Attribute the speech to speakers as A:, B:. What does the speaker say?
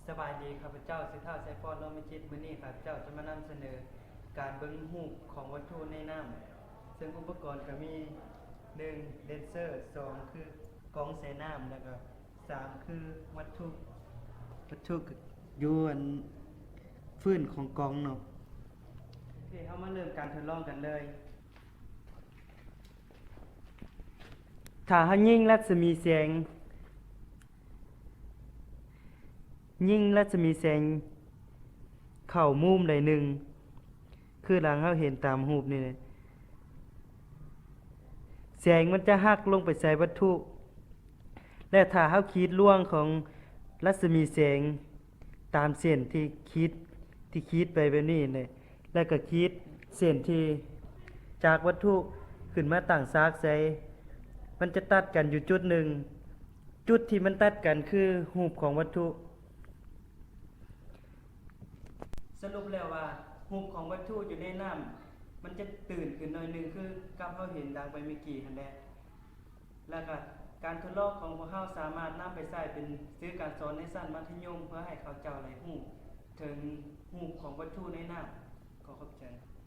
A: สบายดีข้าพเจ้าสิทธาไซฟอนโลมิจิตมื้อนี้ข้าพเจ้าจะมานำเสนอการเบิ่งรูปของวัตถุในน้ำซึ่งอุปกรณ์ก็มี1เลนเซอร์2คือกล้องใส่น้ำแล้วก็3คือวัตถุอยู่อันฟื้นของกล้องเนาะโอเคเฮามาเริ่มการทดลองกันเลยถ้าเฮายิงรัศมีแสงเข้ามุมใดหนึ่งคือหลังเราเห็นตามรูปนี่เลยแสงมันจะหักลงไปใส่วัตถุและถ้าเราขีดล่วงของรัศมีแสงตามเส้นที่ขีดไปแบบนี้เลยแล้วก็ขีดเส้นที่จากวัตถุขึ้นมาตั้งซากใส่มันจะตัดกันอยู่จุดหนึ่งจุดที่มันตัดกันคือรูปของวัตถุสรุปแล้วว่ารูปของวัตถุอยู่ในน้ำมันจะตื่นขึ้นหน่อยนึงคือกับเราเห็นดังไปเมื่อกี้นั่นแหละแล้วก็การทดลองของพวกเราสามารถนำไปใช้เป็นสื่อการสอนในชั้นมัธยมเพื่อให้เขาเจ้าได้รู้ถึงรูปของวัตถุในน้ำขอขอบใจ